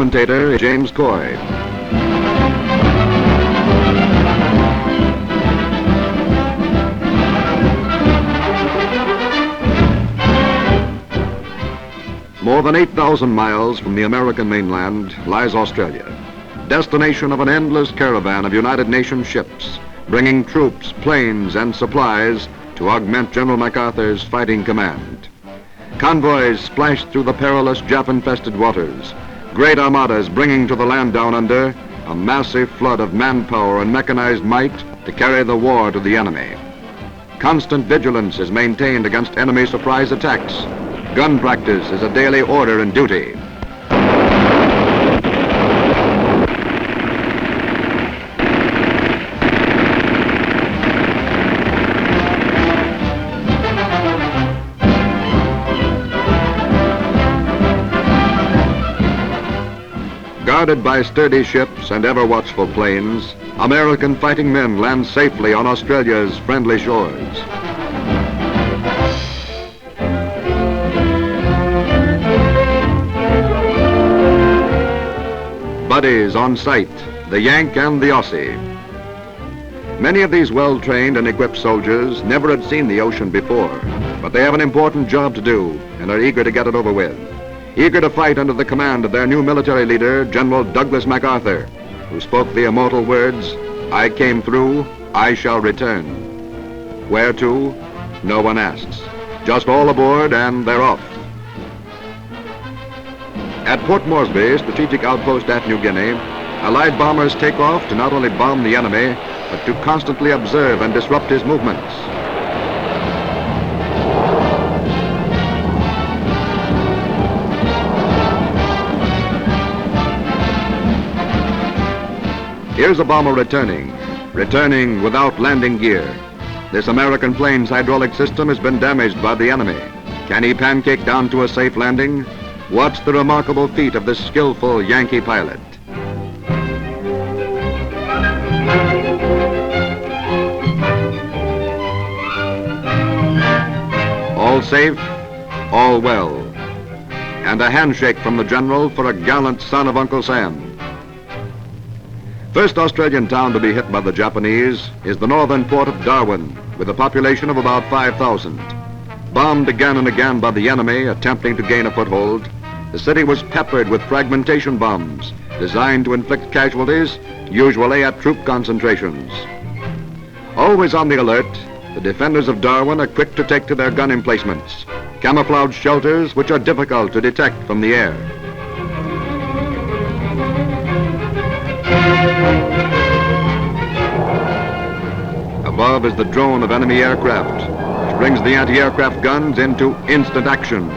commentator is James Coy. More than 8,000 miles from the American mainland lies Australia, destination of an endless caravan of United Nations ships, bringing troops, planes, and supplies to augment General MacArthur's fighting command. Convoys splashed through the perilous Jap-infested waters, great armadas bringing to the land down under a massive flood of manpower and mechanized might to carry the war to the enemy. Constant vigilance is maintained against enemy surprise attacks. Gun practice is a daily order and duty. Guarded by sturdy ships and ever-watchful planes, American fighting men land safely on Australia's friendly shores. Buddies on sight, the Yank and the Aussie. Many of these well-trained and equipped soldiers never had seen the ocean before, but they have an important job to do and are eager to get it over with. Eager to fight under the command of their new military leader, General Douglas MacArthur, who spoke the immortal words, "I came through, I shall return." Where to? No one asks. Just all aboard and they're off. At Port Moresby, strategic outpost at New Guinea, Allied bombers take off to not only bomb the enemy, but to constantly observe and disrupt his movements. Here's a bomber returning without landing gear. This American plane's hydraulic system has been damaged by the enemy. Can he pancake down to a safe landing? What's the remarkable feat of this skillful Yankee pilot? All safe, all well. And a handshake from the general for a gallant son of Uncle Sam. First Australian town to be hit by the Japanese is the northern port of Darwin, with a population of about 5,000. Bombed again and again by the enemy attempting to gain a foothold, the city was peppered with fragmentation bombs designed to inflict casualties, usually at troop concentrations. Always on the alert, the defenders of Darwin are quick to take to their gun emplacements, camouflage shelters which are difficult to detect from the air. Above is the drone of enemy aircraft, which brings the anti-aircraft guns into instant action.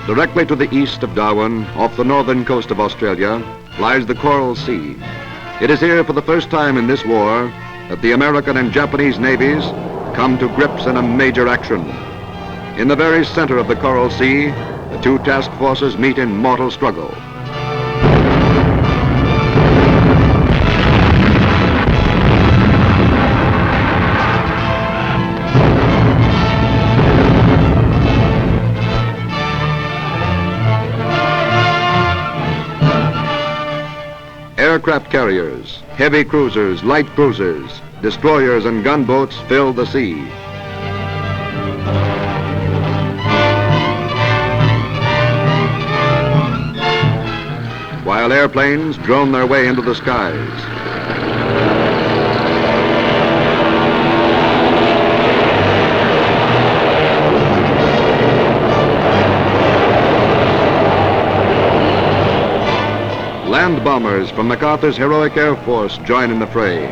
Directly to the east of Darwin, off the northern coast of Australia, lies the Coral Sea. It is here for the first time in this war that the American and Japanese navies come to grips in a major action. In the very center of the Coral Sea, the two task forces meet in mortal struggle. Aircraft carriers, heavy cruisers, light cruisers, destroyers and gunboats fill the sea. While airplanes drone their way into the skies. Land bombers from MacArthur's heroic Air Force join in the fray.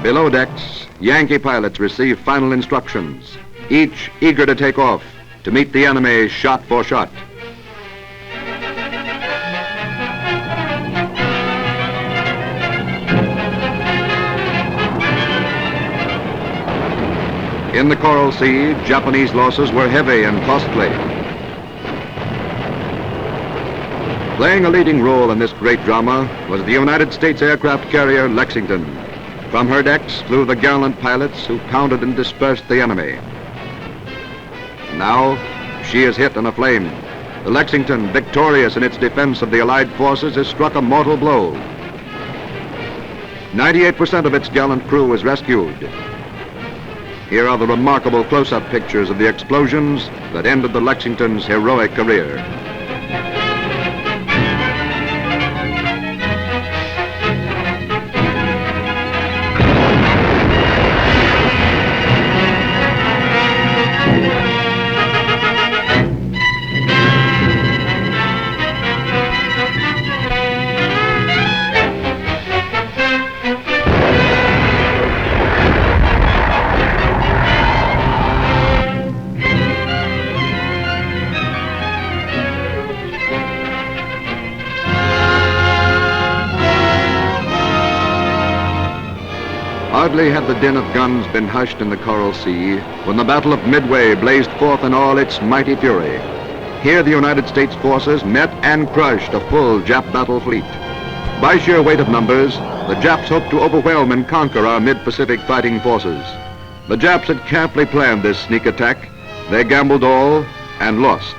Below decks, Yankee pilots receive final instructions, each eager to take off to meet the enemy shot for shot. In the Coral Sea, Japanese losses were heavy and costly. Playing a leading role in this great drama was the United States aircraft carrier Lexington. From her decks flew the gallant pilots who pounded and dispersed the enemy. Now, she is hit and aflame. The Lexington, victorious in its defense of the Allied forces, has struck a mortal blow. 98% of its gallant crew was rescued. Here are the remarkable close-up pictures of the explosions that ended the Lexington's heroic career. Hardly had the din of guns been hushed in the Coral Sea when the Battle of Midway blazed forth in all its mighty fury. Here the United States forces met and crushed a full Jap battle fleet. By sheer weight of numbers, the Japs hoped to overwhelm and conquer our mid-Pacific fighting forces. The Japs had carefully planned this sneak attack. They gambled all and lost.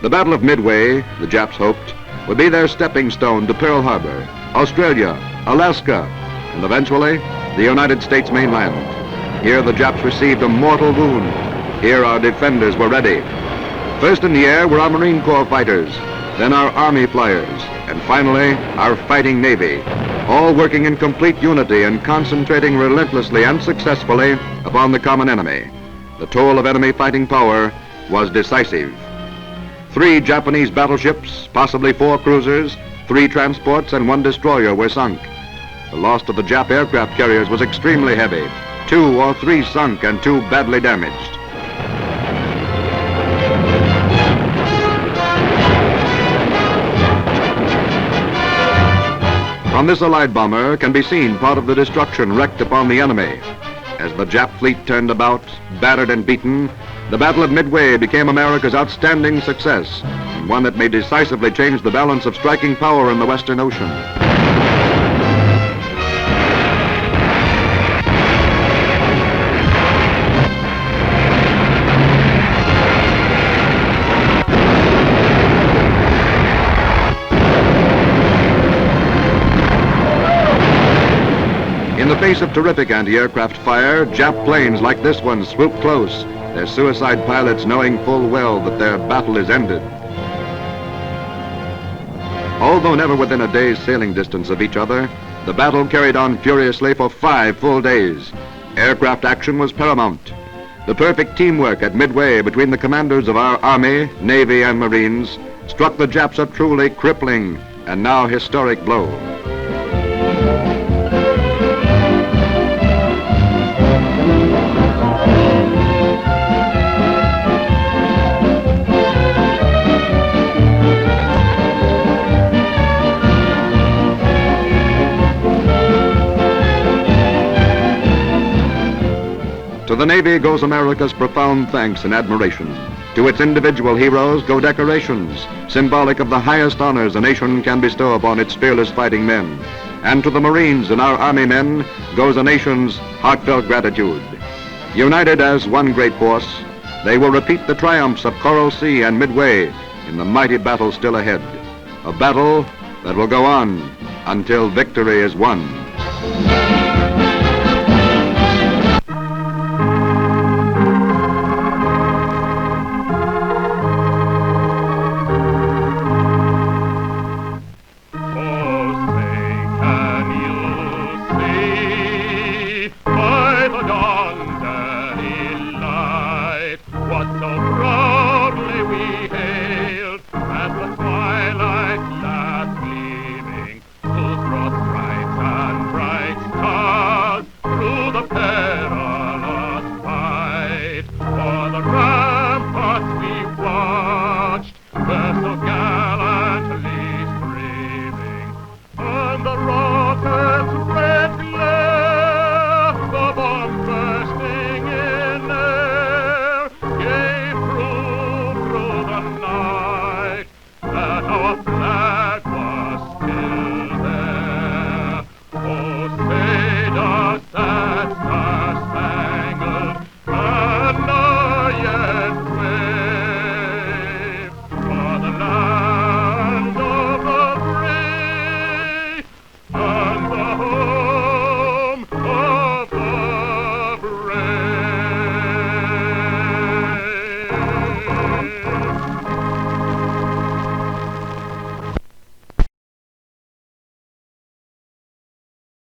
The Battle of Midway, the Japs hoped, would be their stepping stone to Pearl Harbor, Australia, Alaska, and eventually the United States mainland. Here the Japs received a mortal wound. Here our defenders were ready. First in the air were our Marine Corps fighters, then our Army flyers, and finally our fighting Navy, all working in complete unity and concentrating relentlessly and successfully upon the common enemy. The toll of enemy fighting power was decisive. 3 Japanese battleships, possibly 4 cruisers, 3 transports, and 1 destroyer were sunk. The loss of the Jap aircraft carriers was extremely heavy. 2 or 3 sunk and 2 badly damaged. From this Allied bomber can be seen part of the destruction wreaked upon the enemy. As the Jap fleet turned about, battered and beaten, the Battle of Midway became America's outstanding success, and one that may decisively change the balance of striking power in the Western Ocean. In the face of terrific anti-aircraft fire, Jap planes like this one swoop close, their suicide pilots knowing full well that their battle is ended. Although never within a day's sailing distance of each other, the battle carried on furiously for 5 full days. Aircraft action was paramount. The perfect teamwork at Midway between the commanders of our Army, Navy, and Marines struck the Japs a truly crippling and now historic blow. To the Navy goes America's profound thanks and admiration. To its individual heroes go decorations, symbolic of the highest honors a nation can bestow upon its fearless fighting men. And to the Marines and our Army men goes a nation's heartfelt gratitude. United as one great force, they will repeat the triumphs of Coral Sea and Midway in the mighty battle still ahead. A battle that will go on until victory is won. By the dawn